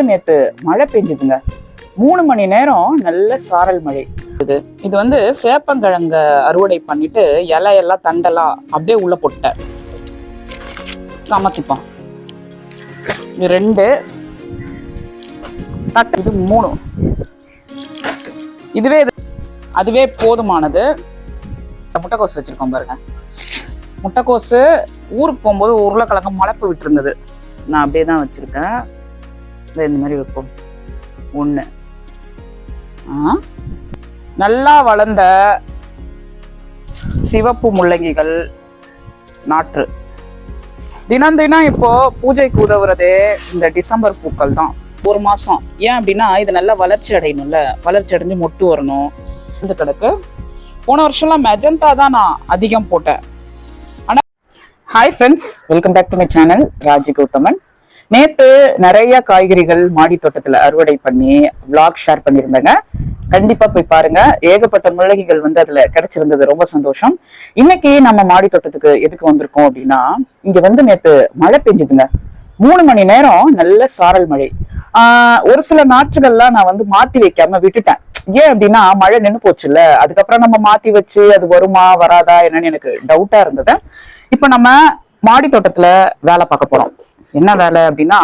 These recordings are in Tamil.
நேத்து மழை பெஞ்சுதுங்க. 3 மணி நேரம் நல்ல சாரல் மழை. இது வந்து சேப்பங்கிழங்க அறுவடை பண்ணிட்டு இலையெல்லாம் தண்டெல்லாம் அப்படியே உள்ள போட்டேன். சமத்திப்போம். இது 2 தட்டு, இது 3. அதுவே போதுமானது. முட்டைக்கோசு வச்சிருக்கோம் பாருங்க. முட்டைக்கோசு ஊருக்கு போகும்போது உருளைக்கிழங்கு முளைப்பு விட்டுருந்தது. நான் அப்படியே தான் வச்சிருக்கேன். இந்த மாதிரி வைப்போம். 1 நல்லா வளர்ந்த சிவப்பு முள்ளங்கிகள் நாற்று. தினம் தினம் இப்போ பூஜைக்கு உதவுறதே இந்த டிசம்பர் பூக்கள் தான். 1 மாசம். ஏன் அப்படின்னா இது நல்லா வளர்ச்சி அடையணும்ல, வளர்ச்சி அடைஞ்சு மொட்டு வரணும். இந்த கிடக்கு. போன வருஷம்லாம் மெஜந்தா தான் நான் அதிகம் போட்டேன். ஆனா hi friends, welcome back to my channel Raji Gauthaman. நேத்து நிறைய காய்கறிகள் மாடி தோட்டத்துல அறுவடை பண்ணி vlog ஷேர் பண்ணியிருந்தேங்க. கண்டிப்பா போய் பாருங்க. ஏகப்பட்ட முள்ளங்கிகள் வந்து அதுல கிடைச்சிருந்தது. ரொம்ப சந்தோஷம். இன்னைக்கு நம்ம மாடி தோட்டத்துக்கு எதுக்கு வந்திருக்கோம் அப்படின்னா, இங்க வந்து நேத்து மழை பெஞ்சுதுங்க. 3 மணி நேரம் நல்ல சாரல் மழை. ஒரு சில நாற்றுகள்லாம் நான் வந்து மாத்தி வைக்காம விட்டுட்டேன். ஏன் அப்படின்னா மழை நின்று போச்சுல்ல, அதுக்கப்புறம் நம்ம மாத்தி வச்சு அது வருமா வராதா என்னன்னு எனக்கு டவுட்டா இருந்தது. இப்ப நம்ம மாடி தோட்டத்துல வேலை பார்க்க போறோம். என்ன வேலை அப்படின்னா,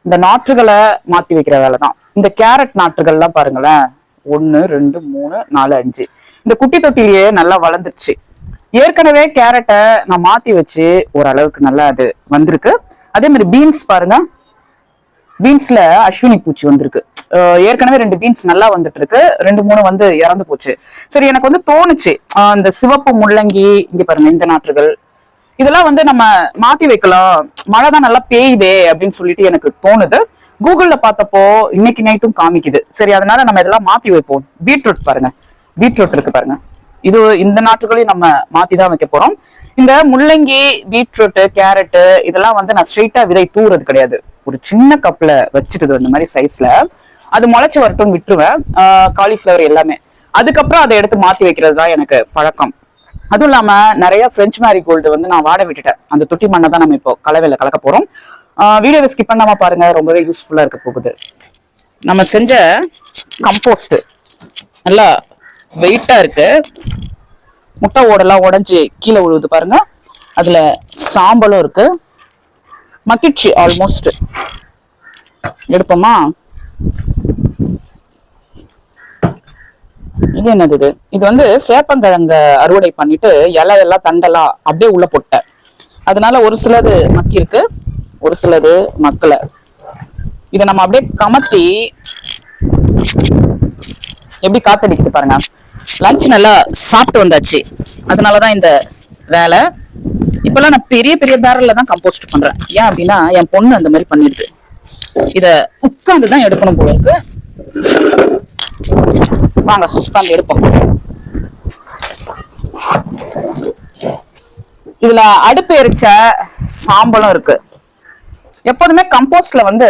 இந்த நாற்றுகளை மாத்தி வைக்கிற வேலை தான். இந்த கேரட் நாற்றுகள்லாம் பாருங்களேன், 1 2 3 4 5 இந்த குட்டி தொட்டிலேயே நல்லா வளர்ந்துருச்சு. ஏற்கனவே கேரட்டை நான் மாத்தி வச்சு ஓரளவுக்கு நல்லா அது வந்திருக்கு. அதே மாதிரி பீன்ஸ் பாருங்க, பீன்ஸ்ல அஸ்வினி பூச்சி வந்திருக்கு. ஏற்கனவே 2 பீன்ஸ் நல்லா வந்துட்டு இருக்கு, 2 3 வந்து இறந்து போச்சு. சரி, எனக்கு வந்து தோணுச்சு இந்த சிவப்பு முள்ளங்கி இங்க பாருங்க, இந்த நாற்றுகள் இதெல்லாம் வந்து நம்ம மாத்தி வைக்கலாம், மழை தான் நல்லா பெய்யுதே அப்படின்னு சொல்லிட்டு எனக்கு தோணுது. கூகுள்ல பார்த்தப்போ இன்னைக்கு நைட்டும் காமிக்குது. சரி, அதனால நம்ம இதெல்லாம் மாத்தி வைப்போம். பீட்ரூட் பாருங்க, பீட்ரூட் இருக்கு பாருங்க. இது இந்த நாற்றுகளையும் நம்ம மாத்தி தான் வைக்க போறோம். இந்த முள்ளங்கி, பீட்ரூட், கேரட் இதெல்லாம் வந்து நான் ஸ்ட்ரெயிட்டா விதை தூறது கிடையாது. ஒரு சின்ன கப்ல வச்சுட்டு இந்த மாதிரி சைஸ்ல அது முளைச்சு வரட்டும் விட்டுருவேன். காலிஃபிளவர் எல்லாமே அதுக்கப்புறம் அதை எடுத்து மாத்தி வைக்கிறது தான் எனக்கு பழக்கம். அதுவும் இல்லாம நிறைய பிரெஞ்சு மேரிகோல்டு வந்து நான் வாட விட்டுட்டேன். அந்த தொட்டி மண்ணை தான் நம்ம இப்போ கலவையில கலக்க போறோம். வீடியோவை ஸ்கிப் பண்ணாம பாருங்க, ரொம்பவே யூஸ்ஃபுல்லா இருக்க போகுது. நம்ம செஞ்ச கம்போஸ்ட் நல்லா வெயிட்டா இருக்கு. முட்டை ஓடெல்லாம் உடைஞ்சு கீழே விழுவுது பாருங்க. அதுல சாம்பலும் இருக்கு. மக்கிடுச்சு ஆல்மோஸ்ட். எடுப்போமா? இது என்னது? இது வந்து சேப்பங்கிழங்க அறுவடை பண்ணிட்டு இலையெல்லாம் தண்டெல்லாம் அப்படியே உள்ள போட்டேன். அதனால ஒரு சிலது மக்கி இருக்கு, ஒரு சிலது மக்கல. இதை நம்ம அப்படியே கமத்தி எப்படி காத்தடிக்குது பாருங்க. லஞ்ச் நல்லா சாப்பிட்டு வந்தாச்சு, அதனாலதான் இந்த வேலை. இப்பெல்லாம் நான் பெரிய பெரிய பேரல்ல தான் கம்போஸ்ட் பண்றேன். ஏன் அப்படின்னா என் பொண்ணு அந்த மாதிரி பண்ணிடுது. இத உட்காந்துதான் எடுக்கணும் போல இருக்கு. வாங்க உட்காந்து எடுப்போம். இதுல அடுப்பு எரிச்ச சாம்பலும் இருக்கு. எப்போதுமே கம்போஸ்ட்ல வந்து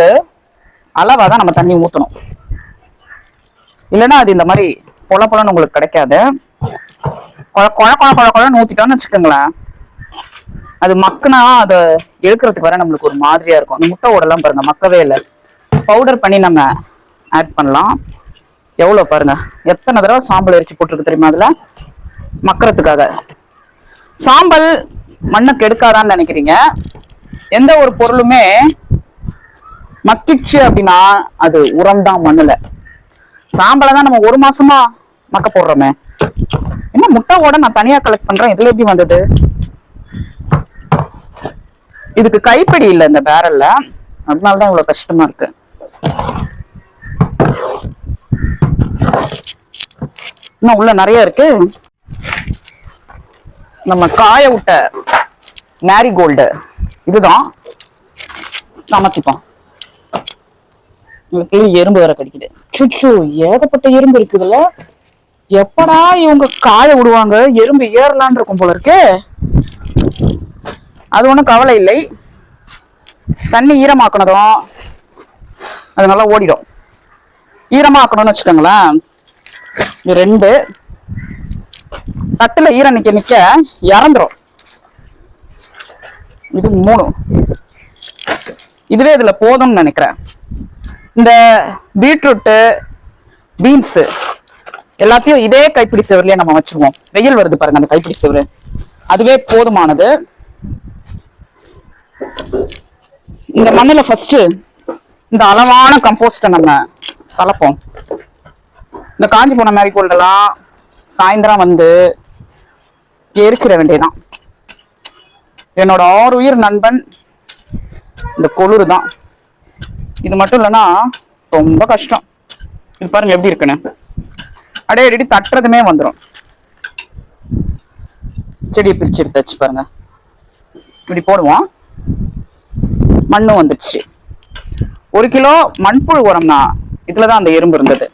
அளவாதான் நம்ம தண்ணி ஊத்தணும், இல்லைன்னா அது இந்த மாதிரி பொல பொலன்னு உங்களுக்கு கிடைக்காது. குழன்னு ஊத்திட்டோம்னு வச்சுக்கோங்களேன், அது மக்குனா அதை எடுக்கிறதுக்கு வர நம்மளுக்கு ஒரு மாதிரியா இருக்கும். அந்த முட்டை ஓடெல்லாம் பாருங்க, மக்கவே இல்லை. பவுடர் பண்ணி நம்ம ஆட் பண்ணலாம். எவ்வளவு பாருங்க, எத்தனை தடவை சாம்பல் எரிச்சு போட்டிருக்கு தெரியுமா? அதுல மக்கறதுக்காக. சாம்பல் மண்ணை கெடுக்காதான்னு நினைக்கிறீங்க? எந்த ஒரு பொருளுமே மக்கிடுச்சு அப்படின்னா அது உரம் தான் மண்ணுல. சாம்பலை தான் நம்ம 1 மாசமா மக்க போடுறோமே. என்ன முட்டை ஓட நான் தனியா கலெக்ட் பண்றேன், இதுல எப்படி வந்தது? இதுக்கு கைப்பிடி இல்லை இந்த பேரல்ல, அதனாலதான் இவ்வளவு கஷ்டமா இருக்கு. இன்னும் உள்ள நிறைய இருக்கு. நம்ம காய விட்ட மேரிகோல்டு இதுதான் சமத்திப்போம். எறும்பு வேற கடிக்குது. சுச்சு, ஏகப்பட்ட எறும்பு இருக்குதுல்ல. எப்படா இவங்க காய விடுவாங்க, எறும்பு ஏறலான் இருக்கும் போல இருக்கு. அது ஒண்ணும் கவலை இல்லை. தண்ணி ஈரமாக்கணதும் அது நல்லா ஓடிடும். ஈரமாக்கணும்னு வச்சுக்கோங்களேன். 2 தட்டுல ஈரம் நிக்க நிக்க இறந்துரும். இது 3. இதுவே இதுல போதும்னு நினைக்கிறேன். இந்த பீட்ரூட்டு, பீன்ஸ் எல்லாத்தையும் இதே கைப்பிடி செவர்லயே நம்ம வச்சிருவோம். வெயில் வருது பாருங்க, அந்த கைப்பிடி செவரு அதுவே போதுமானது. இந்த மண்ணுல ஃபர்ஸ்ட் இந்த அளவான கம்போஸ்ட நம்ம கலப்போம். இந்த காஞ்சி போன மேரிகோல்ட் எல்லாம் சாயந்தரம் வந்து எரிச்சிட வேண்டியதான். என்னோட 6 உயிர் நண்பன் இந்த கொளுறு தான். இது மட்டும் இல்லைன்னா ரொம்ப கஷ்டம். இது பாருங்க எப்படி இருக்குன்னு, அடி தட்டுறதுமே வந்துடும். செடியை பிரிச்சு எடுத்து வச்சு பாருங்க, இப்படி போடுவோம். மண்ணும் வந்துடுச்சு. 1 கிலோ மண்புழு உரம்னா இதுலதான் அந்த எறும்பு இருந்தது.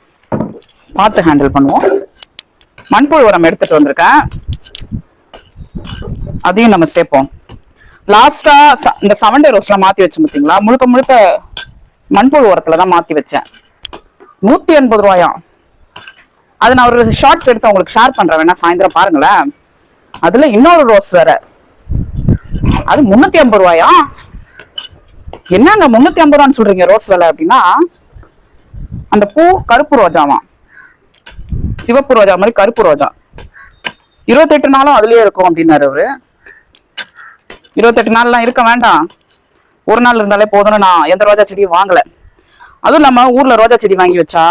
பார்த்து ஹேண்டில் பண்ணுவோம். மண்புழு உரம் எடுத்துட்டு வந்திருக்கேன், அதையும் நம்ம சேர்ப்போம். லாஸ்டா இந்த 7 டே ரோஸ்ல மாத்தி வச்சு பார்த்தீங்களா, முழுக்க முழுக்க மண்புழு உரத்துலதான் மாத்தி வச்சேன். 180 ரூபாயாம். அது நான் ஒரு ஷார்ட்ஸ் எடுத்து உங்களுக்கு ஷேர் பண்றேன், வேணா சாயந்தரம் பாருங்களேன். அதுல இன்னொரு ரோஸ் வேற, அது 350 ரூபாயா. என்னங்க 350 ரூபான்னு சொல்றீங்க ரோஸ் விலை அப்படின்னா, அந்த பூ கருப்பு ரோஜாவா, சிவப்பு ரோஜா மாதிரி கருப்பு ரோஜா. 28 நாளும் அதுலயே இருக்கும் அப்படின்னாரு அவரு. 28 நாள்லாம் இருக்க வேண்டாம், ஒரு நாள் இருந்தாலே போதும்னு நான் எந்த ரோஜா செடியும் வாங்கல. அதுவும் இல்லாம ஊர்ல ரோஜா செடி வாங்கி வச்சா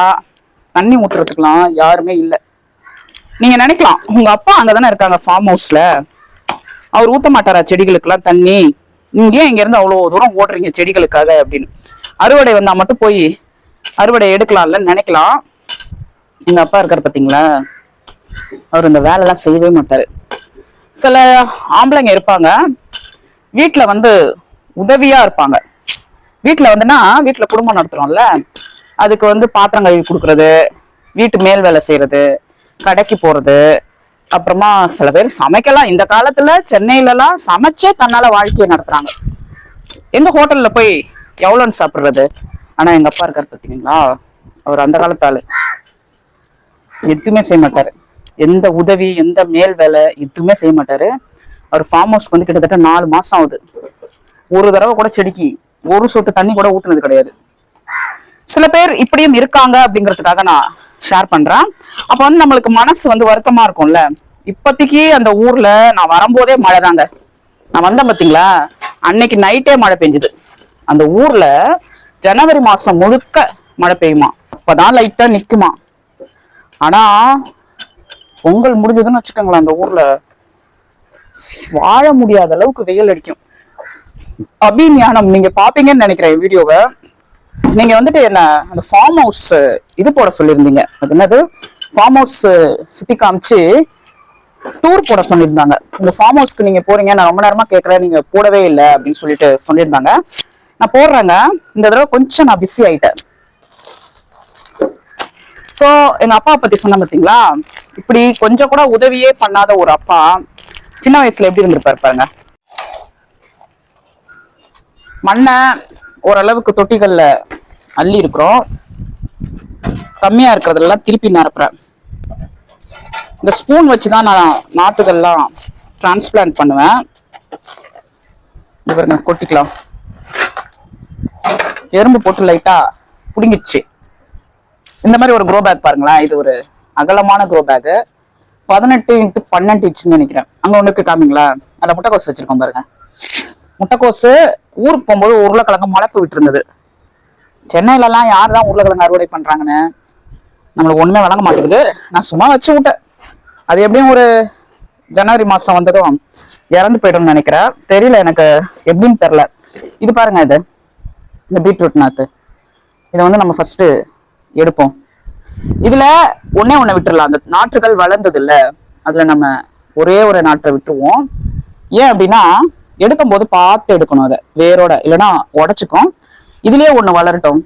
தண்ணி ஊற்றுறதுக்குலாம் யாருமே இல்லை. நீங்க நினைக்கலாம் உங்க அப்பா அங்கதானே இருக்காங்க ஃபார்ம் ஹவுஸ்ல, அவர் ஊத்த மாட்டாரா செடிகளுக்கெல்லாம் தண்ணி, நீங்க ஏன் இங்க இருந்து அவ்வளவு தூரம் ஓடுறீங்க செடிகளுக்காக அப்படின்னு. அறுவடை வந்தா மட்டும் போய் அறுவடை எடுக்கலாம்ல நினைக்கலாம். எங்க அப்பா இருக்காரு பாத்தீங்களா, அவர் இந்த வேலை எல்லாம் செய்யவே மாட்டாரு. சில ஆம்பளைங்க இருப்பாங்க வீட்டுல வந்து உதவியா இருப்பாங்க. வீட்டுல வந்துன்னா வீட்டுல குடும்பம் நடத்துறோம்ல, அதுக்கு வந்து பாத்திரம் கழுவி கொடுக்கறது, வீட்டு மேல் வேலை செய்யறது, கடைக்கு போறது, அப்புறமா சில பேர் சமைக்கலாம். இந்த காலத்துல சென்னையில எல்லாம் சமைச்சே தன்னால வாழ்க்கையை நடத்துறாங்க. எந்த ஹோட்டல்ல போய் எவ்வளோன்னு சாப்பிடுறது. ஆனா எங்க அப்பா இருக்காரு பார்த்தீங்களா, அவர் அந்த காலத்து ஆளு, எதுவுமே செய்ய மாட்டாரு. எந்த உதவி எந்த மேல் வேலை எதுவுமே செய்ய மாட்டாரு. அவர் ஃபார்ம் ஹவுஸ்க்கு வந்து கிட்டத்தட்ட 4 மாசம் ஆகுது. ஒரு தடவை கூட செடிக்கு ஒரு சொட்டு தண்ணி கூட ஊத்துனது கிடையாது. சில பேர் இப்படியும் இருக்காங்க அப்படிங்கிறதுக்காக நான் ஷேர் பண்றேன். அப்ப வந்து நம்மளுக்கு மனசு வந்து வருத்தமா இருக்கும்ல. இப்போதைக்கு அந்த ஊர்ல நான் வரும்போதே மழை தாங்க. நான் வந்தேன் பாத்தீங்களா, அன்னைக்கு நைட்டே மழை பெஞ்சுது. அந்த ஊர்ல ஜனவரி மாசம் முழுக்க மழை பெய்யுமா, அப்பதான் லைட்டா நிக்குமா. ஆனா பொங்கல் முடிஞ்சதுன்னு வச்சுக்கோங்களேன், அந்த ஊர்ல வாழ முடியாத அளவுக்கு வெயில் அடிக்கும். அபிஞானம் நீங்க பாப்பீங்கன்னு நினைக்கிறேன் வீடியோவை. நீங்க வந்துட்டு என்ன அந்த ஃபார்ம் ஹவுஸ் இது போட சொல்லியிருந்தீங்க, அது என்னது ஃபார்ம் ஹவுஸ் சுத்தி காமிச்சு டூர் போட சொல்லியிருந்தாங்க. இந்த ஃபார்ம் ஹவுஸ்க்கு நீங்க போறீங்க, நான் ரொம்ப நேரமா கேட்கறேன், நீங்க போடவே இல்லை அப்படின்னு சொல்லிட்டு சொல்லியிருந்தாங்க. நான் போடுறேங்க, இந்த தடவை கொஞ்சம் நான் பிஸி ஆயிட்டேன். சோ எங்க அப்பா பத்தி சொன்ன பாத்தீங்களா, இப்படி கொஞ்சம் கூட உதவியே பண்ணாத ஒரு அப்பா சின்ன வயசுல எப்படி இருந்திருப்பாரு பாருங்க. மண்ணை ஓரளவுக்கு தொட்டிகள்ல அள்ளி இருக்கிறோம், கம்மியா இருக்கிறதெல்லாம் திருப்பி நிரப்புறேன். இந்த ஸ்பூன் வச்சுதான் நான் நாட்டுகள்லாம் டிரான்ஸ்பிளான்ட் பண்ணுவேன். இவருங்க கொட்டிக்கலாம். எறும்பு போட்டு லைட்டா புடுங்கிடுச்சு. இந்த மாதிரி ஒரு க்ரோ பேக் பாருங்களேன், இது ஒரு அகலமான க்ரோ பேக், 18x12 இன்ச்சுன்னு நினைக்கிறேன். அங்க ஒண்ணுக்கு காமிங்களா, அதுல முட்டைக்கோசு வச்சிருக்கோம் பாருங்க. முட்டைக்கோசு ஊருக்கு போகும்போது உருளைக்கிழங்கு முளைப்பு விட்டு இருந்தது. சென்னையில எல்லாம் யார் தான் உருளைக்கிழங்கு அறுவடை பண்றாங்கன்னு நம்மளுக்கு ஒண்ணுமே வழங்க மாட்டேங்குது. நான் சும்மா வச்சு விட்டேன். அது எப்படியும் ஒரு ஜனவரி மாசம் வந்ததும் இறந்து போயிடும்னு நினைக்கிறேன். தெரியல எனக்கு எப்படின்னு தெரியல. இது பாருங்க, இது இந்த பீட்ரூட் நாத்து, இதை வந்து நம்ம ஃபர்ஸ்ட் எடுப்போம். இதுல ஒன்னே ஒண்ணு விட்டுறலாம். அந்த நாற்றுகள் வளர்ந்தது இல்ல, அதுல நம்ம ஒரே ஒரு நாற்றை விட்டுருவோம். ஏன் அப்படின்னா எடுக்கும் போது பார்த்து எடுக்கணும், அதை வேரோட, இல்லைன்னா உடைச்சுக்கும். இதுலயே ஒண்ணு வளரட்டும்,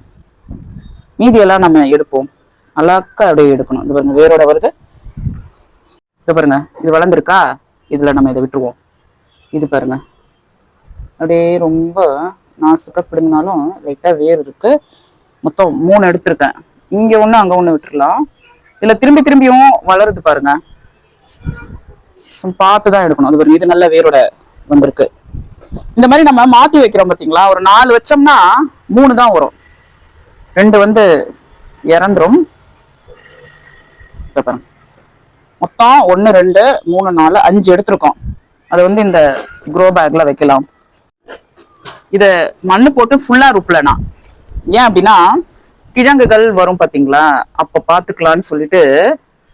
மீதியெல்லாம் நம்ம எடுப்போம். அழகா அப்படியே எடுக்கணும். இது பாருங்க வேரோட வருது, இது பாருங்க இது வளர்ந்துருக்கா, இதுல நம்ம இதை விட்டுருவோம். இது பாருங்க அப்படியே ரொம்ப நாசுக்கா பிடுங்கினாலும் லைட்டா வேர் இருக்கு. மொத்தம் 3 எடுத்திருக்கேன். இங்க ஒண்ணு அங்க ஒண்ணு விட்டுருலாம். இதுல திரும்பி திரும்பியும் வளருது பாருங்க, பார்த்துதான் எடுக்கணும். அது பாருங்க இது நல்ல வேரோட வந்திருக்கு. இந்த மாதிரி நம்ம மாத்தி வைக்கிறோம் பாத்தீங்களா, ஒரு 4 வச்சோம்னா 3 தான் வரும். 2 வந்து இறந்துரும். மொத்தம் 1 2 3 4 5 எடுத்திருக்கோம். அதை வந்து இந்த க்ரோ பேக்ல வைக்கலாம். இதை மண்ணு போட்டு ஃபுல்லா ருப்பலனா, ஏன் அப்படின்னா கிழங்குகள் வரும் பாத்தீங்களா, அப்ப பாத்துக்கலான்னு சொல்லிட்டு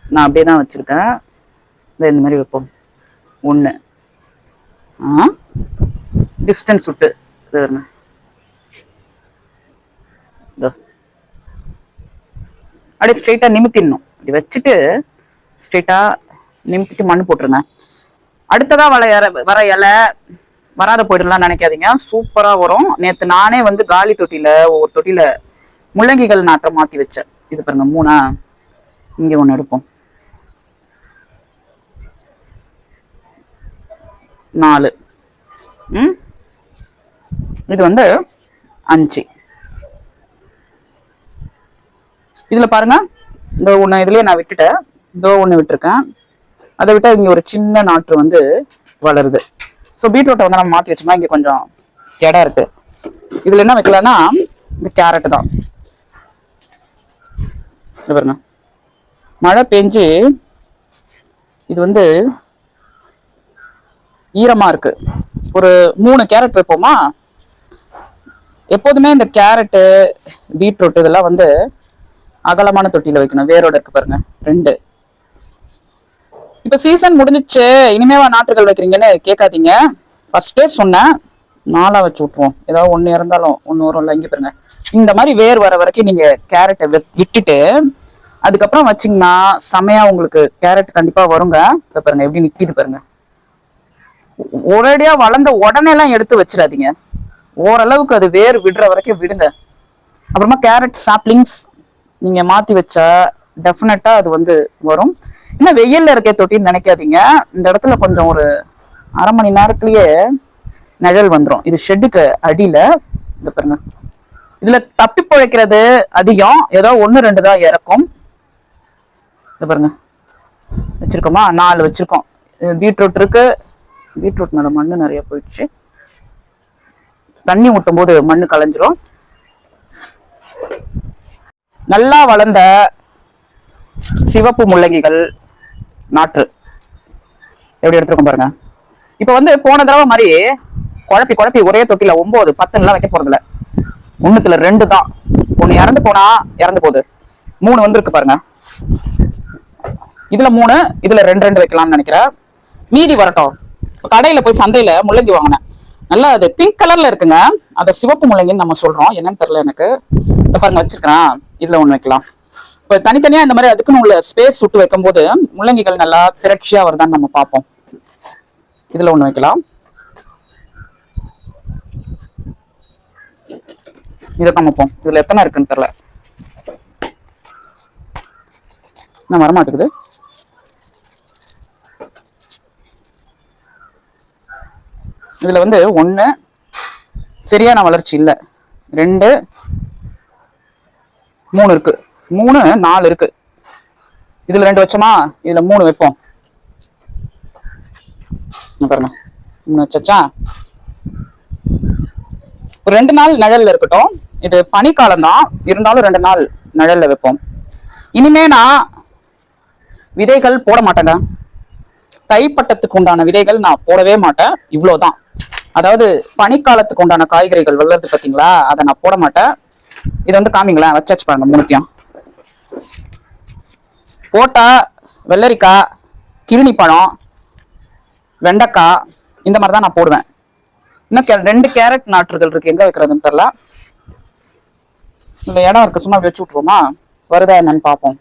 நான் அப்படியே தான் வச்சிருக்கேன். இந்த மாதிரி வைப்போம். 1 டிஸ்டன்ஸ் விட்டு அப்படியே ஸ்ட்ரெயிட்டா நிமித்திடணும். அப்படி வச்சுட்டு ஸ்ட்ரெயிட்டா நிமித்திட்டு மண்ணு போட்டுருங்க. அடுத்ததா வர இலை வராத போயிடலாம் நினைக்காதீங்க, சூப்பரா வரும். நேத்து நானே வந்து காலி தொட்டியில ஒவ்வொரு தொட்டியில முள்ளங்கிகள் நாற்றம் மாத்தி வச்சேன். இது பாருங்க 3, இங்க 1 எடுப்போம், 4, இது வந்து 5. இதுல பாருங்க, இந்த 1 இதுலயே நான் விட்டுட்டேன், இதோ 1 விட்டுருக்கேன். அதை விட்டா இங்க ஒரு சின்ன நாற்று வந்து வளருது. ஸோ பீட்ரூட்டை வந்து நம்ம மாற்றி வச்சோம்னா இங்க கொஞ்சம் இடம் இருக்கு. இதுல என்ன வைக்கலாம்னா இந்த கேரட் தான். பாருங்க, மழை பெஞ்சு இது வந்து ஈரமா இருக்கு. ஒரு 3 கேரட் வைப்போமா. எப்போதுமே இந்த கேரட்டு பீட்ரூட் இதெல்லாம் வந்து அகலமான தொட்டியில வைக்கணும். வேரோட இருக்கு பாருங்க 2. இப்ப சீசன் முடிஞ்சிச்சு, இனிமேவா நாற்றுகள் வைக்கிறீங்கன்னு கேட்காதீங்க. ஃபர்ஸ்டே சொன்னேன், 4 வச்சு விட்டுருவோம். ஏதாவது 1 இறந்தாலும் 1 வரும்ல. இங்க பாருங்க, இந்த மாதிரி வேர் வர வரைக்கும் நீங்க கேரட்டை விட்டுட்டு அதுக்கப்புறம் வச்சிங்கன்னா செமையா உங்களுக்கு கேரட் கண்டிப்பா வருங்க. இதை பாருங்க எப்படி நிக்கிது பாருங்க. ஒரேடியா வளர்ந்த உடனே எல்லாம் எடுத்து வச்சிடாதீங்க, ஓரளவுக்கு அது வேர் விடுற வரைக்கும் விடுங்க. அப்புறமா கேரட் சாப்லிங்ஸ் நீங்க மாத்தி வச்சா டெஃபினட்டா அது வந்து வரும். இன்னும் வெயில்ல இருக்க தொட்டின்னு நினைக்காதீங்க. இந்த இடத்துல கொஞ்சம் ஒரு அரை மணி நேரத்திலேயே நிழல் வந்துடும். இது ஷெட்டுக்கு அடியில. இந்த பாருங்க, இதுல தப்பி பிழைக்கிறது அதிகம், ஏதோ 1 2 தான் இறக்கும். இந்த பாருங்க, வச்சிருக்கோமா, 4 வச்சிருக்கோம். பீட்ரூட் இருக்கு. பீட்ரூட் மேல மண்ணு நிறைய போயிடுச்சு, தண்ணி ஊட்டும் போது மண்ணு கலைஞ்சிரும். நல்லா வளர்ந்த சிவப்பு முள்ளங்கிகள் நாற்று எப்படி எடுத்துருக்கோம் பாருங்க. இப்ப வந்து போன தடவை மாதிரி குழப்பி ஒரே தொட்டில 9 10 வைக்க போறதில்ல. 1த்துல 2 தான். 1 இறந்து போனா இறந்து போகுது. 3 வந்து இருக்கு பாருங்க. இதுல 3, இதுல 2 வைக்கலாம்னு நினைக்கிறேன். மீதி வரட்டும். கடையில போய் சந்தையில முள்ளங்கி வாங்கினேன், நல்லா அது பிங்க் கலர்ல இருக்குங்க. அதை சிவப்பு முள்ளங்கின்னு நம்ம சொல்றோம், என்னன்னு தெரியல எனக்கு. இந்த பாருங்க வச்சிருக்கிறேன், இதுல 1 வைக்கலாம். இப்ப தனித்தனியா இந்த மாதிரி அதுக்குன்னு உள்ள ஸ்பேஸ் விட்டு வைக்கும் போது முள்ளங்கிகள் நல்லா திரட்சியா வருதான்னு நம்ம பார்ப்போம். இதுல 1 வைக்கலாம். இதை காமிப்போம். இதுல எத்தனை இருக்குன்னு தெரியல, நான் வரமாட்டேங்குது. இதுல வந்து 1 சரியான வளர்ச்சி இல்ல, 2 3 இருக்கு, 3 4 இருக்கு. இதுல 2 வச்சோமா, இதுல 3 வைப்போம். பாருங்க 3 வச்சா ஒரு 2 நாள் நிழல்ல இருக்கட்டும். இது பனிக்காலம் தான் இருந்தாலும் 2 நாள் நிழல்ல வைப்போம். இனிமே நான் விதைகள் போட மாட்டேங்க. தைப்பட்டத்துக்கு உண்டான விதைகள் நான் போடவே மாட்டேன். இவ்வளவுதான். அதாவது பனிக்காலத்துக்கு உண்டான காய்கறிகள் வளருது பாத்தீங்களா, அதை நான் போட மாட்டேன். இதை வந்து காமிங்களேன், வச்சாச்சு பாருங்க. 3த்தையும் போட்டா வெள்ளரிக்காய், கிருணி பழம், வெண்டைக்காய் இந்த மாதிரி தான் நான் போடுவேன். இன்னும் 2 கேரட் நாற்றுகள் இருக்கு, எங்க வைக்கிறதுன்னு தெரியல. இந்த இடம் இருக்கு, சும்மா வச்சு விட்டுருவோமா, வருதா என்னன்னு பார்ப்போம்.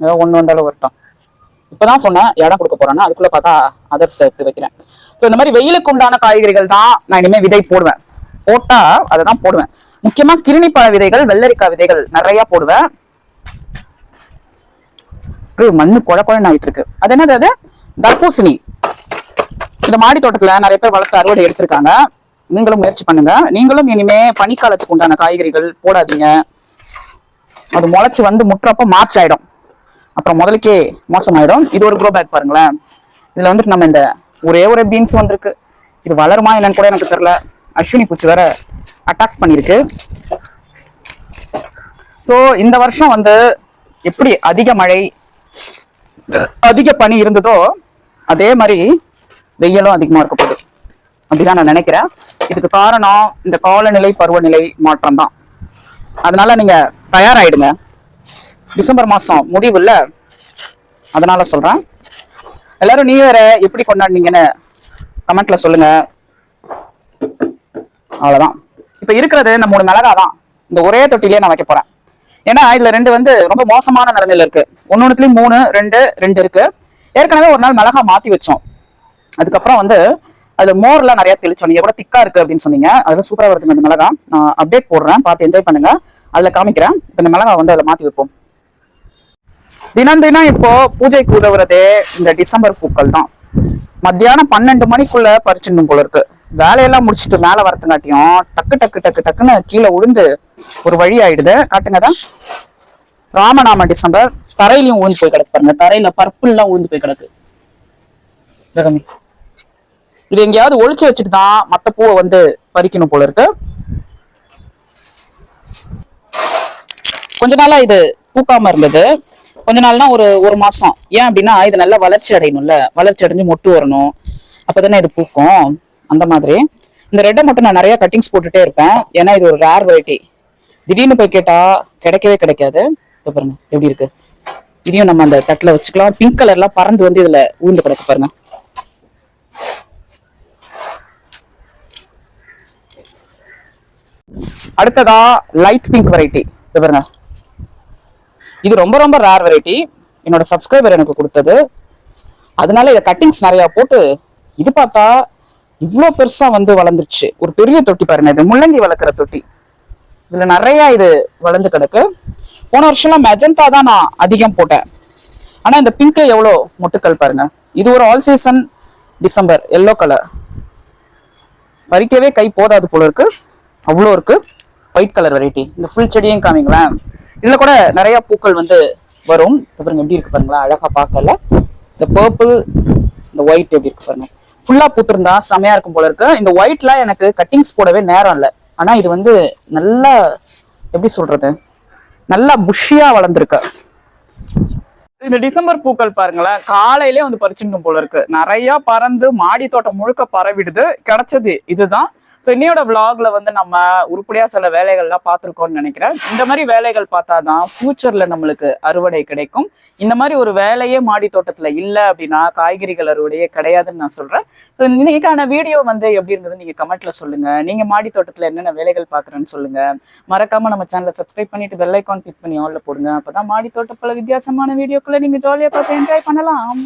ஏதோ 1 வந்தாலும் வரட்டும். இப்பதான் சொன்னேன் இடம் கொடுக்க போறேன்னா, அதுக்குள்ள பார்த்தா அதர்ஸ் எடுத்து வைக்கிறேன். ஸோ இந்த மாதிரி வெயிலுக்கு உண்டான காய்கறிகள் தான் நான் இனிமே விதை போடுவேன். போட்டா அதை தான் போடுவேன். முக்கியமா கிருணி பழ விதைகள், வெள்ளரிக்காய் விதைகள் நிறைய போடுவேன். மண்ணு குழன்னு ஆயிட்டு இருக்கு. அது என்னது, அது தர்பூசணி. இந்த மாடி தோட்டத்துல நிறைய பேர் வளர்த்து அறுவடை எடுத்திருக்காங்க. நீங்களும் முயற்சி பண்ணுங்க. நீங்களும் இனிமே பனிக்காலத்துக்கு உண்டான காய்கறிகள் போடாதீங்க. அது முளைச்சு வந்து முற்றப்ப மார்ச் ஆயிடும், அப்புறம் முதலுக்கே மோசமாயிடும். இது ஒரு க்ரோ பேக் பாருங்களேன். இதுல வந்துட்டு நம்ம இந்த ஒரே ஒரு பீன்ஸ் வந்திருக்கு. இது வளருமா என்னன்னு கூட எனக்கு தெரியல. அஸ்வினி பூச்சி வேற அட்டாக் பண்ணிருக்கு. ஸோ இந்த வருஷம் வந்து எப்படி அதிக மழை அதிக பனி இருந்ததோ அதே மாதிரி வெயிலும் அதிகமா இருக்க போகுது அப்படிதான் நான் நினைக்கிறேன். இதுக்கு காரணம் இந்த காலநிலை பருவநிலை மாற்றம் தான். அதனால நீங்க தயாராயிடுங்க. டிசம்பர் மாசம் முடிவு இல்ல, அதனால சொல்றேன். எல்லாரும் நியூ இயரை எப்படி கொண்டாடுனீங்கன்னு கமெண்ட்ல சொல்லுங்க. அவ்வளவுதான். இப்ப இருக்கிறது இந்த 3 மிளகா தான். இந்த ஒரே தொட்டிலேயே நான் வைக்க போறேன். ஏன்னா இதுல 2 வந்து ரொம்ப மோசமான நிலைமையில இருக்கு. ஒன்னொன்னுலயும் 3 2 இருக்கு. ஏற்கனவே ஒரு நாள் மிளகா மாத்தி வச்சோம். அதுக்கப்புறம் வந்து அது மோர்லாம் நிறைய தெளிச்சோம். நீங்க கூட திக்கா இருக்கு அப்படின்னு சொன்னீங்க. அதுல சூப்பரா வருதுங்க அந்த மிளகா. நான் அப்டேட் போடுறேன், பார்த்து என்ஜாய் பண்ணுங்க. அதுல காமிக்கிறேன். இப்ப இந்த மிளகா வந்து அதுல மாத்தி வைப்போம். தினம் தினம் இப்போ பூஜைக்கு உதவுறதே இந்த டிசம்பர் பூக்கள் தான். மத்தியானம் 12 மணிக்குள்ள பறிச்சிடணும் போல இருக்கு. வேலையெல்லாம் முடிச்சுட்டு மேல வரத்துங்காட்டியும் டக்கு டக்கு டக்கு டக்குன்னு கீழே உளுந்து ஒரு வழி ஆயிடுது. காட்டுங்கதான் ராமநாம டிசம்பர். தரையிலையும் உளுந்து போய் கிடக்கு பாருங்க. தரையில பர்பிள்லாம் உளுந்து போய் கிடக்கு. இது எங்கேயாவது ஒளிச்சு வச்சுட்டு தான் மத்த பூவை வந்து பறிக்கணும் போல இருக்கு. கொஞ்ச நாளா இது பூக்காம இருந்தது. கொஞ்ச நாள்னா ஒரு மாசம். ஏன் அப்படின்னா இது நல்லா வளர்ச்சி அடையணும்ல, வளர்ச்சி அடைஞ்சு மொட்டு வரணும், அப்பதானே இது பூக்கும். அந்த மாதிரி இந்த ரெட்டை மட்டும் நான் நிறைய கட்டிங்ஸ் போட்டுட்டே இருப்பேன். ஏன்னா இது ஒரு ரேர் வெரைட்டி. திடீர்னு போய் கேட்டா கிடைக்கவே கிடைக்காது. பாருங்க எப்படி இருக்கு. இதையும் நம்ம அந்த தட்டுல வச்சுக்கலாம். பிங்க் கலர்லாம் பறந்து வந்து இதுல ஊந்து கிடக்கு பாருங்க. அடுத்ததா லைட் பிங்க் வெரைட்டி. பாருங்க, இது ரொம்ப ரொம்ப ரேர் வெரைட்டி. என்னோட சப்ஸ்கிரைபர் எனக்கு கொடுத்தது. அதனால இதை கட்டிங்ஸ் நிறைய போட்டு இது பார்த்தா இவ்வளோ பெருசா வந்து வளர்ந்துருச்சு. ஒரு பெரிய தொட்டி பாருங்க. இது முள்ளங்கி வளர்க்குற தொட்டி. இதுல நிறைய இது வளர்ந்து கிடக்கு. போன வருஷம்லாம் மெஜந்தா தான் நான் அதிகம் போட்டேன். ஆனா இந்த பிங்க் எவ்வளோ மொட்டுக்கள் பாருங்க. இது ஒரு all season December yellow colour. பறிக்கவே கை போதாது போல இருக்கு, அவ்வளோ இருக்கு. White colour variety. இந்த ஃபுல் செடியும் காமிங்களேன். இதுல கூட நிறைய பூக்கள் வந்து வரும். பாருங்க எப்படி இருக்கு பாருங்களா, அழகா பார்க்கல. இந்த பர்பிள், இந்த ஒயிட் எப்படி இருக்கு பாருங்க. ஃபுல்லா பூத்திருந்தா செமையா இருக்கும் போல இருக்கு. இந்த ஒயிட்லாம் எனக்கு கட்டிங்ஸ் போடவே நேரம் இல்லை. ஆனா இது வந்து நல்லா எப்படி சொல்றது, நல்லா புஷ்ஷியா வளர்ந்துருக்கு. இந்த டிசம்பர் பூக்கள் பாருங்களேன், காலையிலே வந்து பறிச்சுடும் போல இருக்கு. நிறைய பறந்து மாடி தோட்டம் முழுக்க பரவிடுது. கிடைச்சது இதுதான். ஸோ இன்னையோட விளாக்ல வந்து நம்ம உருப்படியா சில வேலைகள்லாம் பார்த்துருக்கோம்னு நினைக்கிறேன். இந்த மாதிரி வேலைகள் பார்த்தாதான் ஃபியூச்சர்ல நம்மளுக்கு அறுவடை கிடைக்கும். இந்த மாதிரி ஒரு வேலையே மாடி தோட்டத்துல இல்லை அப்படின்னா காய்கறிகள் அறுவடையே கிடையாதுன்னு நான் சொல்றேன். ஸோ இன்னைக்கான வீடியோ வந்து எப்படி இருந்ததுன்னு நீங்க கமெண்ட்ல சொல்லுங்க. நீங்க மாடி தோட்டத்துல என்னென்ன வேலைகள் பாக்குறேன்னு சொல்லுங்க. மறக்காம நம்ம சேனலை சப்ஸ்கிரைப் பண்ணிட்டு பெல் ஐக்கான் கிளிக் பண்ணி ஆல்ல போடுங்க. அப்பதான் மாடி தோட்ட பல வித்தியாசமான வீடியோக்குள்ள நீங்க ஜாலியா பார்த்து என்ஜாய் பண்ணலாம்.